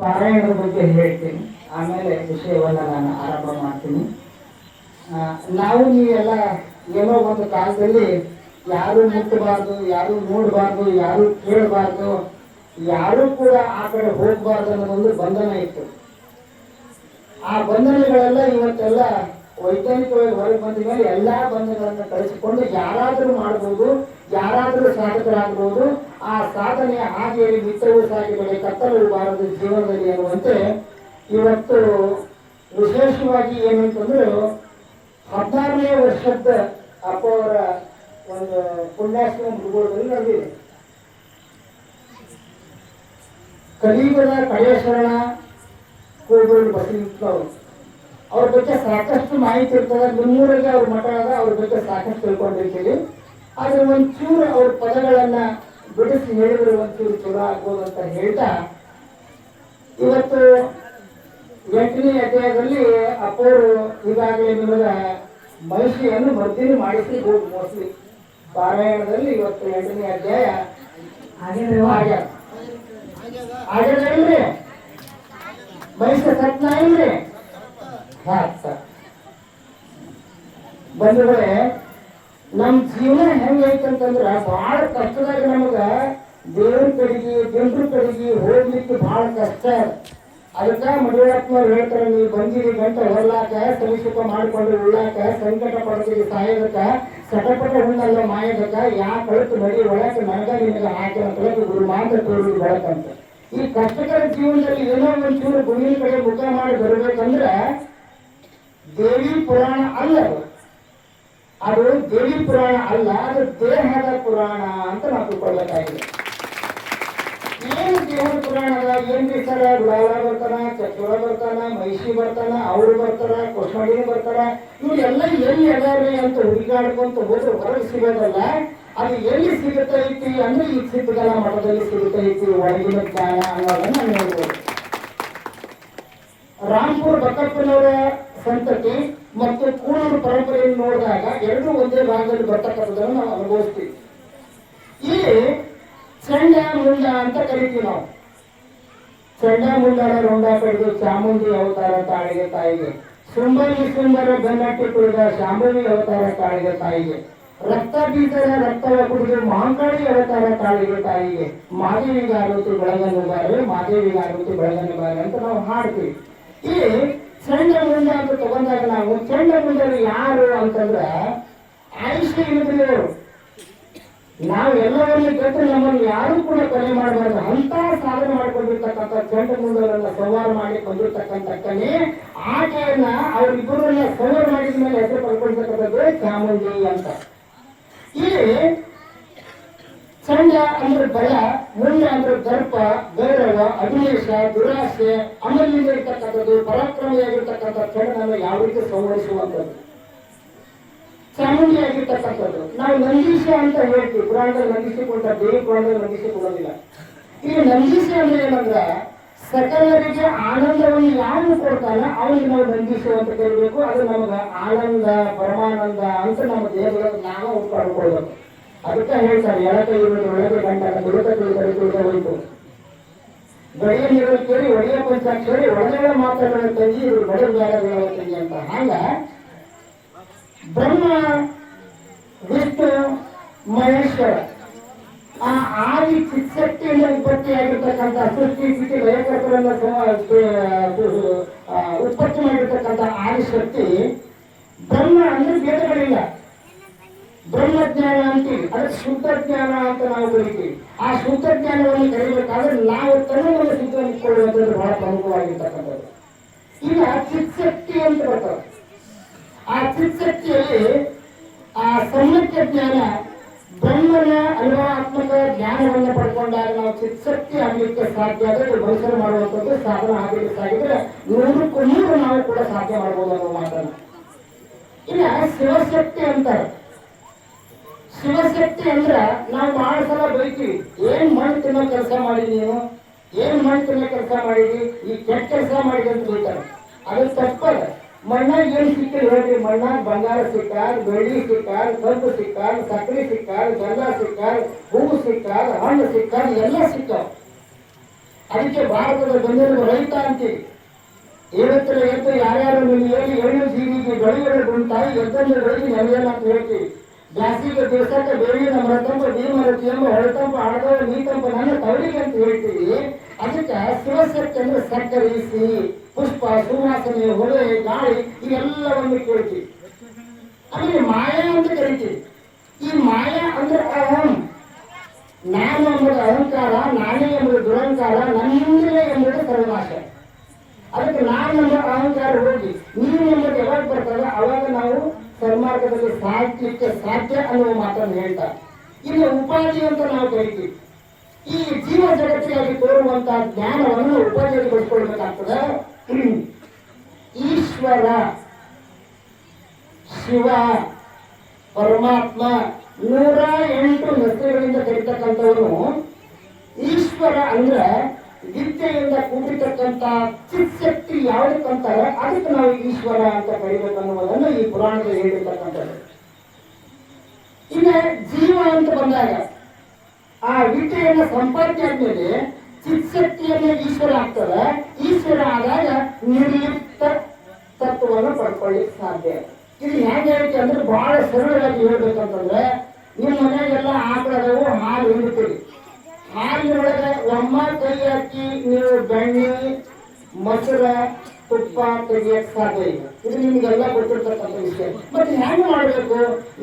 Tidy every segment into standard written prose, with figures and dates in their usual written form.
ಪಾರಾಯಣದ ಬಗ್ಗೆ ಹೇಳ್ತೀನಿ, ಆಮೇಲೆ ವಿಷಯವನ್ನ ನಾನು ಆರಂಭ ಮಾಡ್ತೀನಿ. ನಾವು ನೀವೆಲ್ಲ ಏನೋ ಒಂದು ಕಾಲದಲ್ಲಿ ಯಾರು ಮುಟ್ಟಬಾರ್ದು, ಯಾರು ನೋಡಬಾರ್ದು, ಯಾರು ಕೇಳಬಾರ್ದು, ಯಾರು ಕೂಡ ಆ ಕಡೆ ಹೋಗಬಾರ್ದು ಅನ್ನೋದೊಂದು ಬಂಧನ ಇತ್ತು. ಆ ಬಂಧನಗಳೆಲ್ಲ ಇವತ್ತೆಲ್ಲ ವೈಜ್ಞಾನಿಕವಾಗಿ ಹೊರಗೆ ಬಂದ ಮೇಲೆ ಎಲ್ಲಾ ಬಂಧನಗಳನ್ನ ಕಳಿಸಿಕೊಂಡು ಯಾರಾದರೂ ಮಾಡ್ಬೋದು, ಯಾರಾದರೂ ಸಾಧಕರಾಗಬಹುದು. ಆ ಸಾಧನೆ ಹಾಗೆಯಲ್ಲಿ ಮಿತ್ರವು ಸಾಗಿದರೆ ಕತ್ತಲವು ಬಾರದು ಜೀವನದಲ್ಲಿ ಅನ್ನುವಂತೆ ಇವತ್ತು ವಿಶೇಷವಾಗಿ ಏನಂತಂದ್ರೆ 16ನೇ ವರ್ಷದ ಅಪ್ಪ ಅವರ ಒಂದು ಪುಣ್ಯಾಶ್ರಮ ಮೃಗದಲ್ಲಿ ನಡೆದಿದೆ. ಕಲಿಯುಗದ ಕಡೆಯ ಶರಣ ಕೋಗೂರು ಬಸವಣ್ಣನವರು ಅವ್ರ ಬಗ್ಗೆ ಸಾಕಷ್ಟು ಮಾಹಿತಿ ಇರ್ತದೆ. ನಿಮ್ಮೂರಿಗೆ ಅವ್ರ ಮಠ ಅದ, ಅವ್ರ ಬಗ್ಗೆ ಸಾಕಷ್ಟು ತಿಳ್ಕೊಂಡಿರ್ತೀವಿ. ಆದ್ರೆ ಒಂಚೂರು ಅವ್ರ ಪದಗಳನ್ನ ಬಿಡಿಸಿ ಹೇಳಿದ್ರೆ ಒಂಚೂರು ಚಲೋ ಆಗ್ಬೋದು ಅಂತ ಹೇಳ್ತಾ, ಇವತ್ತು 8ನೇ ಅಧ್ಯಾಯದಲ್ಲಿ ಅಪ್ಪವರು ಈಗಾಗಲೇ ನಿಮಗೆ ಮಹಿಷಿಯನ್ನು ಮರ್ದಿನಿ ಮಾಡಿಸಿ ಹೋಗಿ ಮೋಸ್ಟ್ಲಿ ಪಾರಾಯಣದಲ್ಲಿ ಇವತ್ತು 8ನೇ ಅಧ್ಯಾಯ ಆಗ್ಯದ್ರಿ. ಮಹಿಷ ಸತ್ನ ಇಲ್ರಿ ಬಂಧುಗಳೇ, ನಮ್ ಜೀವನ ಹೆಂಗೈತಂತಂದ್ರ ಬಹಳ ಕಷ್ಟದಾಗ ನಮಗ ದೇವ್ರ ಕಡೆಗೆ ಜನರ ಕಡೆಗೆ ಹೋಗ್ಲಿಕ್ಕೆ ಬಹಳ ಕಷ್ಟ. ಅದಕ್ಕ ಮಡಿವಾಳಪ್ಪನವ್ರು ಹೇಳ್ತಾರೆ, ನೀವು ಬಂದಿರಿ ಗಂಟೆ ಹೊರಲಾಕ ಸಲಿಸುಖ ಮಾಡಿಕೊಂಡು ಉಳ್ಳಾಕ ಸಂಕಟ ಪಡ್ತೀರಿ ಸಾಯೋದಕ್ಕ ಸಟಪಟ ಹುಣ್ಣಲ್ಲ ಮಾಯೋದಕ್ಕ ಯಾ ಕಳಿತು ನಡಿ ಒಳಕ ನನಗ ನಿನಗ ಹಾಕಿನ ಕಳಕು ಗುರು ಮಾತ್ರ ತೋರಿ ಬೆಳಕಂತ. ಈ ಕಷ್ಟಕರ ಜೀವನದಲ್ಲಿ ಏನೋ ಒಂಚೂರು ಗುಣಿನ ಕಡೆ ಮುಖ ಮಾಡಿ ಬರಬೇಕಂದ್ರ ದೇವಿ ಪುರಾಣ ಅಲ್ಲ, ಅದು ದೇವಿ ಪುರಾಣ ಅಲ್ಲ, ಅದು ದೇಹದ ಪುರಾಣ ಅಂತ ನಾವು ತಿಳ್ಕೊಳ್ಬೇಕಾಗಿದೆ. ಏನು ದೇಹದ ಪುರಾಣದ ಏನ್ರಿ ಸರ್? ಗುಲಾಲ ಬರ್ತಾನ, ಚಕ್ರ ಬರ್ತಾನ, ಮಹಿಷಿ ಬರ್ತಾನ, ಅವ್ರು ಬರ್ತಾರ, ಕೊಸ್ಮಡಿನ ಬರ್ತಾರ, ಇವ್ರೆಲ್ಲ ಎಲ್ಲಿ ಅದಾರಿ ಅಂತ ಹುಡುಗಾಡ್ಕೊಂತ ಹೋದ್ರೆ ಹೊರಗೆ ಸಿಗೋದಲ್ಲ. ಅದು ಎಲ್ಲಿ ಸಿಗುತ್ತೈತಿ ಅಂದ್ರೆ ಈ ಸಿದ್ಧಗಲ ಮಠದಲ್ಲಿ ಸಿಗುತ್ತೈತಿ ಒಳಗಿನ ಜ್ಞಾನ ಅನ್ನೋದನ್ನ ನೋಡ್ಬೋದು. ರಾಂಪುರ್ ಬಕ್ಕಪ್ಪನವರ ಸಂತತಿ ಮತ್ತು ಕೂಳೂರು ಪರಂಪರೆಯನ್ನು ನೋಡಿದಾಗ ಎರಡೂ ಒಂದೇ ಭಾಗದಲ್ಲಿ ಬರ್ತಕ್ಕಂಥದ್ದನ್ನು ನಾವು ಅನುಭವಿಸ್ತೀವಿ. ಇಲ್ಲಿ ಚಂಡ ಮುಂಡ ಅಂತ ಕರಿತೀವಿ ನಾವು. ಚಂಡ ಮುಂಡರ ರುಂಡ ಕಡಿದು ಚಾಮುಂಡಿ ಅವತಾರ ತಾಳಿಗೆ ತಾಯಿಗೆ, ಶೃಂಭರ ಬೆನ್ನಟ್ಟಿ ಕುಡಿದ ಶಾಂಭವಿ ಅವತಾರ ತಾಳಿಗೆ ತಾಯಿಗೆ, ರಕ್ತ ಬೀಜದ ರಕ್ತವ ಕುಡಿದು ಮಾಂಕಾಳಿ ಅವತಾರ ತಾಳಿಗೆ ತಾಯಿಗೆ, ಮಾದೇವಿಗಾರುತಿ ಬೆಳಗನ್ನುಗಾರೆ, ಮಾದೇವಿಗಾರುತಿ ಬೆಳಗನ್ನುಗಾರೆ ಅಂತ ನಾವು ಹಾಡ್ತೀವಿ. ಇಲ್ಲಿ ಚಂಡ ಮುಂಡ ಅಂತ ತಗೊಂಡಾಗ ನಾವು ಚಂಡ ಮುಂಡರು ಯಾರು ಅಂತಂದ್ರೆ ಆಯುಷ್ಯ ಇಳಿದ್ರು. ನಾವು ಎಲ್ಲವನ್ನ ಗೆದ್ದು ನಮ್ಮನ್ನು ಯಾರು ಕೂಡ ಕೊನೆ ಮಾಡಬಾರ್ದು ಅಂತ ಸಾಧನೆ ಮಾಡಿಕೊಂಡಿರ್ತಕ್ಕಂಥ ಚಂಡ ಮುಂಡರನ್ನ ಸಂವಾರ ಮಾಡಿ ಬಂದಿರ್ತಕ್ಕಂಥಕ್ಕನೇ ಆಕೆಯನ್ನ ಅವರಿಬ್ಬರನ್ನ ಸಂವಾರ ಮಾಡಿದ ಮೇಲೆ ಹೆಸರು ಪಡ್ಕೊಳ್ತಕ್ಕಂಥದ್ದು ಚಾಮುಂಡಿ ಅಂತ. ಇಲ್ಲಿ ಚಂಡ ಅಂದ್ರೆ ಬಲ, ಮುಂಡ ಅಂದ್ರೆ ದರ್ಪ, ಗೌರವ, ಅಭಿಲೇಷ, ದುರಾಸೆ, ಅಮಲಿಂದ ಇರ್ತಕ್ಕಂಥದ್ದು, ಪರಾಕ್ರಮಿಯಾಗಿರ್ತಕ್ಕಂಥ ಚಂಡನನ್ನು ಯಾವ ರೀತಿ ಸಂವರಿಸುವಂಥದ್ದು, ಚಾಮುಂಡಿ ಆಗಿರ್ತಕ್ಕಂಥದ್ದು. ನಾವು ನಂದೀಶ ಅಂತ ಹೇಳ್ತೀವಿ, ಪುರಾಣದಲ್ಲಿ ನಂದಿಸಿಕೊಂಡ ದೇವಿ ಪುರಾಣದಲ್ಲಿ ನಂದಿಸಿಕೊಳ್ಳೋದಿಲ್ಲ. ಇಲ್ಲಿ ನಂದೀಶ ಅಂದ್ರೆ ಏನಂದ್ರ ಸಕಲರಿಗೆ ಆನಂದವನ್ನು ಯಾರು ಕೊಡ್ತಾನ ಅವನಿಗೆ ನಾವು ನಂದೀಶ ಅಂತ ಕರಿಬೇಕು. ಅದು ನಮಗ ಆನಂದ ಪರಮಾನಂದ ಅಂತ ನಮ್ಮ ದೇಹದೊಳಗೆ ನಾವು ಪಡ್ಕೊಳ್ಬೇಕು. ಅದಕ್ಕೆ ಹೇಳ್ತಾರೆ, ಎಳಕ ಇರುವುದು ಒಳಗೆ ಗಂಟನ ದುಡುಕ ತಿಳಿದ ಹೋಯ್ತು, ಗಡಿಯ ನೀರಲ್ಲಿ ಕೇಳಿ ಒಡೆಯ ಪಂಚಾಕ್ಷರಿ ಒಳಗಡೆ ಮಾತ್ರಗಳ ತಂಗಿ ಇವರು ಬಡ ಜಾಗಗಳ ತಂಗಿ ಅಂತ. ಹಾಗ ಬ್ರಹ್ಮ ವಿಷ್ಣು ಮಹೇಶ್ವರ ಆ ಆದಿ ಚಿತ್ಶಕ್ತಿಯಿಂದ ಉತ್ಪತ್ತಿಯಾಗಿರ್ತಕ್ಕಂಥ ಸೃಷ್ಟಿ ಸ್ಥಿತಿ ಲಯಕರ್ತರನ್ನ ಉತ್ಪತ್ತಿ ಮಾಡಿರ್ತಕ್ಕಂಥ ಆದಿಶಕ್ತಿ ಬ್ರಹ್ಮ ಅಂದ್ರೆ ವೇದಗಳಿಲ್ಲ, ಬ್ರಹ್ಮಜ್ಞಾನ ಅಂತೀವಿ. ಅದಕ್ಕೆ ಶುದ್ಧ ಜ್ಞಾನ ಅಂತ ನಾವು ಕರಿತೀವಿ. ಆ ಶುದ್ಧ ಜ್ಞಾನವನ್ನು ಕರಿಬೇಕಾದ್ರೆ ನಾವು ತನ್ನವನ್ನು ಶುದ್ಧಗೊಳಿಸಿಕೊಳ್ಳುವಂಥದ್ದು ಬಹಳ ಪ್ರಮುಖವಾಗಿರ್ತಕ್ಕಂಥದ್ದು. ಈಗ ಚಿತ್ಶಕ್ತಿ ಅಂತ ಬರ್ತದೆ. ಆ ಚಿತ್ಶಕ್ತಿಯಲ್ಲಿ ಆ ಸಮ್ಯಕ ಜ್ಞಾನ ಬ್ರಹ್ಮನ ಅನುಭವಾತ್ಮಕ ಜ್ಞಾನವನ್ನು ಪಡ್ಕೊಂಡಾಗ ನಾವು ಚಿತ್ಶಕ್ತಿ ಆಗಲಿಕ್ಕೆ ಸಾಧ್ಯ. ಆದರೆ ಮನುಷ್ಯನ ಮಾಡುವಂಥದ್ದು ಸಾಧನ ಆಗಲಿಕ್ಕೆ ಸಾಗಿದ್ರೆ 100ಕ್ಕೂ 100 ನಾವು ಕೂಡ ಸಾಧ್ಯ ಮಾಡ್ಬೋದು ಅನ್ನೋ ಮಾತನ್ನು. ಇಲ್ಲ ಶಿವಶಕ್ತಿ ಅಂತಾರೆ. ಶಿವಶಕ್ತಿ ಅಂದ್ರ ನಾವು ಬಹಳ ಸಲ ಬೈತೀವಿ, ಏನ್ ಮಣ್ಣು ತಿನ್ನೋ ಕೆಲಸ ಮಾಡಿದಿ ನೀನು, ಏನ್ ಮಣ್ಣು ತಿನ್ನೋ ಕೆಲಸ ಮಾಡಿದಿ, ಈ ಕೆಟ್ಟ ಕೆಲಸ ಮಾಡಿದಿ ಅಂತ ಬೈತಾರೆ. ಅದು ತಪ್ಪದ. ಮಣ್ಣಾಗ ಏನ್ ಸಿಕ್ಕಿಲ್ಲ ಹೇಳ್ರಿ? ಮಣ್ಣಾಗ ಬಂಗಾರ ಸಿಕ್ಕಾರ, ಬೆಳ್ಳಿ ಸಿಕ್ಕಾರ, ಕಬ್ಬು ಸಿಕ್ಕಾರ, ಸಕ್ಕರೆ ಸಿಕ್ಕಾರ, ಬೆಲ್ಲ ಸಿಕ್ಕಾರ, ಹೂವು ಸಿಕ್ಕಾರ, ಹಣ್ಣು ಸಿಕ್ಕಾರ, ಎಲ್ಲ ಸಿಕ್ಕಾವ. ಅದಕ್ಕೆ ಭಾರತದ ಬಂದಿರುವ ರೈತ ಅಂತೀವಿ. ಏಳುತ್ತಲೇ ಎದ್ದು ಯಾರ್ಯಾರು ನೀವು ಹೇಳಿ ಏಳು ಜೀವಿಗೆ ಗಳಿಗಳು ಉಂಟಾಗಿ ಎದ್ದನ್ನು ಗಳಿಗೆ ನೆಲೆಯಲ್ಲ ಅಂತ ಹೇಳ್ತೀವಿ. ಬ್ಯಾಸಿಗೆ ದಿವಸಕ್ಕೆ ಬೇವಿನ ಮರತಂಪ ಭೀಮರತಿ ಎಂಬ ಹೊಳೆತಂಪ ಆಡದವ ನೀತಂಪ ನನ್ನ ತವರಿಗೆ ಅಂತ ಹೇಳ್ತೀವಿ. ಅದಕ್ಕೆ ಶಿವಶಕ್ತಿ ಅಂದ್ರೆ ಸಕ್ಕರೆ, ಸಿಹಿ, ಪುಷ್ಪ, ಸುವಾಸನೆ, ಹೊಳೆ, ಗಾಳಿ ಇವೆಲ್ಲವನ್ನು ಕೇಳ್ತೀವಿ. ಆಮೇಲೆ ಮಾಯಾ ಅಂತ ಕರಿತೀವಿ. ಈ ಮಾಯಾ ಅಂದ್ರೆ ಅಹಂ, ನಾನು ಎಂಬುದು ಅಹಂಕಾರ, ನಾನೇ ಎಂಬುದು ದುರಂಕಾರ, ನನ್ನಿಂದಲೇ ಎಂಬುದು ಸರ್ವನಾಶ. ಅದಕ್ಕೆ ನಾನು ಎಂಬ ಅಹಂಕಾರ ಹೋಗಿ ನೀನು ಎಂಬುದು ಯಾವಾಗ ಬರ್ತದೆ ಅವಾಗ ನಾವು ಸನ್ಮಾರ್ಗದಲ್ಲಿ ಸಾಧ್ಯಕ್ಕೆ ಸಾಧ್ಯ ಅನ್ನುವ ಮಾತನ್ನು ಹೇಳ್ತಾರೆ. ಇಲ್ಲಿ ಉಪಾಧಿ ಅಂತ ನಾವು ಕರಿತೀವಿ. ಈ ಜೀವ ಜಗತ್ತಿಗಾಗಿ ತೋರುವಂತಹ ಜ್ಞಾನವನ್ನು ಉಪಾಧಿಯಾಗಿ ಬಳಸ್ಕೊಳ್ಬೇಕಾಗ್ತದೆ. ಈಶ್ವರ, ಶಿವ, ಪರಮಾತ್ಮ 108 ಹೆಸರುಗಳಿಂದ ಕರೀತಕ್ಕಂಥವನು. ಈಶ್ವರ ಅಂದ್ರೆ ವಿದ್ಯೆಯಿಂದ ಕೂಡಿರ್ತಕ್ಕಂಥ ಚಿತ್ಶಕ್ತಿ ಯಾವುದಕ್ಕಂತಾರೆ ಅದಕ್ಕೆ ನಾವು ಈಶ್ವರ ಅಂತ ಕರಿಬೇಕನ್ನುವುದನ್ನು ಈ ಪುರಾಣದಲ್ಲಿ ಹೇಳಿರ್ತಕ್ಕಂಥದ್ದು. ಇನ್ನು ಜೀವ ಅಂತ ಬಂದಾಗ ಆ ವಿದ್ಯೆಯನ್ನ ಸಂಪಾದನೆ ಆದ್ಮೇಲೆ ಚಿತ್ಶಕ್ತಿಯನ್ನ ಈಶ್ವರ ಆಗ್ತದೆ. ಈಶ್ವರ ಆದಾಗ ನಿರ್ಲಿಪ್ತ ತತ್ವವನ್ನು ಪಡ್ಕೊಳ್ಳಿಕ್ಕೆ ಸಾಧ್ಯ. ಇದು ಹೇಗೆ ಹೇಳ್ತೀವಿ ಅಂದ್ರೆ ಬಹಳ ಸರಳವಾಗಿ ಹೇಳ್ಬೇಕಂತಂದ್ರೆ, ನಿಮ್ಮ ಮನೆಗೆಲ್ಲ ಆಕಳದವು ಹಾಲು ಹಿಂಡ್ತೀರಿ. ಹಾಲಿನೊಳಗೆ ಒಮ್ಮ ಕೈ ಹಾಕಿ ನೀವು ಬೆಣ್ಣೆ, ಮೊಸರ, ತುಪ್ಪ ತೆಗಿಯಕ್ಕೆ ಸಾಧ್ಯ ಇಲ್ಲ. ಇದು ನಿಮಗೆಲ್ಲ ಗೊತ್ತಿರ್ತಕ್ಕಂಥ ವಿಷಯ. ಮತ್ತೆ ಹೆಂಗ್ ಮಾಡ್ಬೇಕು?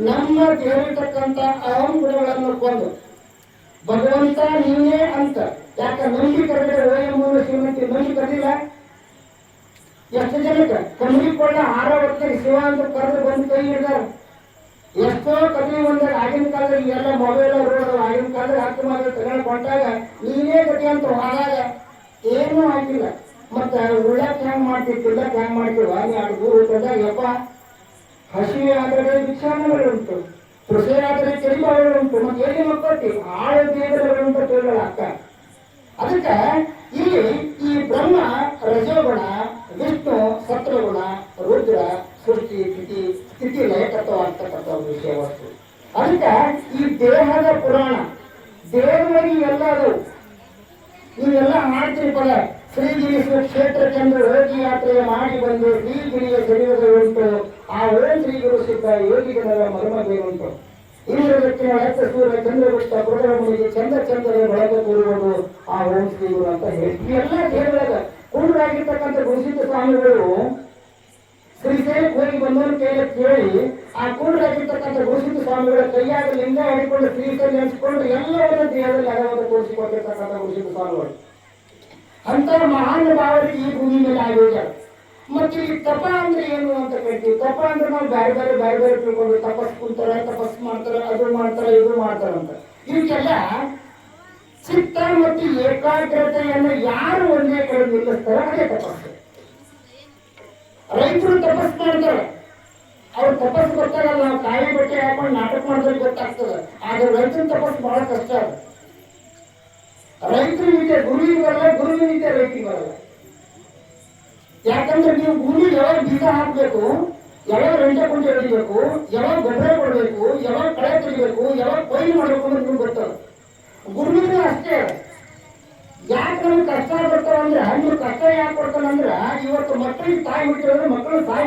ನಮ್ಮ ದೇವರಿರ್ತಕ್ಕಂಥ ಅಹಂ ಗುಣಗಳನ್ನು ಕೊಂದು ಭಗವಂತ ನೀನೇ ಅಂತ ಯಾಕ ನಂಬಿ ಕರೆದ್ರೆ ಓಯ ಮೂಲ ಶ್ರೀಮಂತಿ ನಂಬಿ ಕರೆದಿಲ್ಲ. ಎಷ್ಟು ಜನಕ್ಕೆ ಕಮ್ಮಿಕೊಳ್ಳ ಹಾರ ಹೊತ್ತಿಗೆ ಶಿವ ಅಂತ ಕರೆದು ಬಂದು ಕೈ ಹಿಡಿದಾರ. ಎಷ್ಟೋ ಕಮ್ಮಿ ಬಂದಾಗ ಆಗಿನ ಕಾಲದಲ್ಲಿ ಎಲ್ಲ ಮೊಬೈಲ್ ರೋಡ್ ಆಗಿನ ಕಾಲದಲ್ಲಿ ಹತ್ತು ಮಗ ತಗೊಂಡು ಕೊಟ್ಟಾಗ ನೀನೇ ಗತಿ ಅಂತ ಹೋದಾಗ ಏನೂ ಆಗಿಲ್ಲ. ಮತ್ತ ಉಳ್ಳಕ್ಕೆ ಹೆಂಗ್ ಮಾಡ್ತೀವಿ, ತಿಳ್ಳಕ್ಕೆ ಹೆಂಗ್ ಮಾಡ್ತೀವ? ನೀ ಅದು ದೂರ ಹೋದಾಗ ಯಪ್ಪ ಹಸಿವೆ ಆದರೆ ವಿಚಾರಣೆಗಳು ಉಂಟು, ಕೃಷಿ ಆದರೆ ಚಳಿಗಳು ಉಂಟು, ಮತ್ತೆ ಏನೇ ಮಕ್ಕಳು ಆರೋಗ್ಯಗಳು ಅಂತ ಕೇಳೋಣ ಅಕ್ಕ. ಅದಕ್ಕೆ ಇಲ್ಲಿ ಈ ಬ್ರಹ್ಮ ರಜೋಗುಣ, ವಿಷ್ಣು ಸತ್ವಗುಣ, ರುದ್ರ ಸೃಷ್ಟಿ ಸ್ಥಿತಿ ಲಯಕತ್ವ ಆಗ್ತಕ್ಕಂಥ ವಿಷಯ ವಸ್ತು. ಅದಕ್ಕೆ ಈ ದೇಹದ ಪುರಾಣ ದೇವರಿಗೆ ಇವೆಲ್ಲ ಅದವು. ನೀವೆಲ್ಲ ಮಾಡ್ತೀರಿ ಪದ ಶ್ರೀಗಿರಿ ಕ್ಷೇತ್ರಕ್ಕೆಂದು ಹೋಗಿ ಯಾತ್ರೆ ಮಾಡಿ ಬಂದು ಶ್ರೀಗಿರಿಯ ಶರೀರಗಳುಂಟು, ಆ ಓಂ ಶ್ರೀ ಗುರು ಸಿದ್ಧ ಯೋಗಿಗಳ ಮರ್ಮದೇವುಂಟು. ಇಂದ್ರದಕ್ಷಿಣ ಎತ್ತ ಸೂರ್ಯ ಚಂದ್ರಗುಪ್ತ ಪ್ರಬಲ ಮುನಿಗೆ ಚಂದ್ರ ಚಂದ್ರ ಬೆಳಕು ಕೂರುವುದು ಆ ಓಂ ಶ್ರೀ ಗುರು ಅಂತ ಹೇಳಿ ಇವೆಲ್ಲ ದೇವರಾಗ ಕುರುಡರಾಗಿರ್ತಕ್ಕಂಥ ಗುರುಸಿದ್ಧ ಸ್ವಾಮಿಗಳು ಶ್ರೀಶೈಲಕ್ಕೆ ಹೋಗಿ ಬಂದವನು ಕೈಯಲ್ಲಿ ಕೇಳಿ ಆ ಕುರುಡರಾಗಿರ್ತಕ್ಕಂಥ ಗುರುಸಿದ್ಧ ಸ್ವಾಮಿಗಳ ಕೈಯಾಗ ಲಿಂಗ ಹಿಡಿಕೊಂಡು ಶ್ರೀಶೈಲ ನೆನೆಸ್ಕೊಂಡು ಎಲ್ಲವನ್ನ ದೇಹದಲ್ಲಿ ಅಗವನ್ನು ತೋರಿಸಿಕೊಟ್ಟಿರ್ತಕ್ಕಂಥ ಗುರುಸಿದ್ಧ ಸ್ವಾಮಿಗಳು. ಅಂತ ಮಹಾನ್ ಭಾವರಿಗೆ ಈ ಭೂಮಿ ಮೇಲೆ ಆಗಿದ್ದಾರೆ. ಮತ್ತೆ ಈ ತಪ ಅಂದ್ರೆ ಏನು ಅಂತ ಕೇಳ್ತೀವಿ. ತಪ ಅಂದ್ರೆ ನಾವು ಬೇರೆ ಬೇರೆ ತಿಳ್ಕೊಂಡು ತಪಸ್ ಕುಂತಾರೆ, ತಪಸ್ ಮಾಡ್ತಾರೆ, ಅದು ಮಾಡ್ತಾರೆ, ಇದು ಮಾಡ್ತಾರೆ ಅಂತ. ಇದಕ್ಕೆಲ್ಲ ಚಿತ್ತ ಮತ್ತು ಏಕಾಗ್ರತೆಯನ್ನು ಯಾರು ಒಂದೇ ಕಡೆ ನಿಲ್ಲಿಸ್ತಾರೆ ಅದೇ ತಪಸ್ಸು. ರೈತರು ತಪಸ್ ಮಾಡ್ತಾರೆ, ಅವ್ರ ತಪಸ್ಸು ಗೊತ್ತಾಗಲ್ಲ. ನಾವು ಕಾಯಿ ಬಟ್ಟೆ ಹಾಕೊಂಡು ನಾಟಕ ಮಾಡಿದ್ರೆ ಗೊತ್ತಾಗ್ತದೆ. ಆದ್ರೆ ರೈತನ ತಪಸ್ಸು ಬಹಳ ಕಷ್ಟ ಅದು. ರೈತರಿಗಿದೆ ಗುರುವಿಗೆ ಬರಲ್ಲ, ಗುರುವಿನಿದೆ ರೈತರಿಗೆ ಬರಲ್ಲ. ಯಾಕಂದ್ರೆ ನೀವು ಭೂಮಿ ಯಾವಾಗ ಬೀಜ ಹಾಕ್ಬೇಕು, ಯಾವಾಗ ರೆಂಟೆ ಕೊಂಡೆ ಹೊಡಿಬೇಕು, ಯಾವಾಗ ಗೊಬ್ಬರ ಕೊಡಬೇಕು, ಯಾವಾಗ ಕಳೆ ತೆಗಿಬೇಕು, ಯಾವಾಗ ಕೊಯ್ಲು ಮಾಡಬೇಕು ಅಂದ್ರೆ ನಿಮ್ಗೆ ಗೊತ್ತಲ್ಲ. ಗುರುವಿಗೂ ಅಷ್ಟೇ. ಯಾಕೆ ನಮ್ಗೆ ಕಷ್ಟ ಬರ್ತಾವಂದ್ರೆ, ನೀವು ಕಷ್ಟ ಯಾಕೆ ಕೊಡ್ತಾನಂದ್ರ ಇವತ್ತು ಮಕ್ಕಳಿಗೆ ತಾಯಿ ಬಿಟ್ಟಿರೋದ್ರೆ ಮಕ್ಕಳು ತಾಯಿ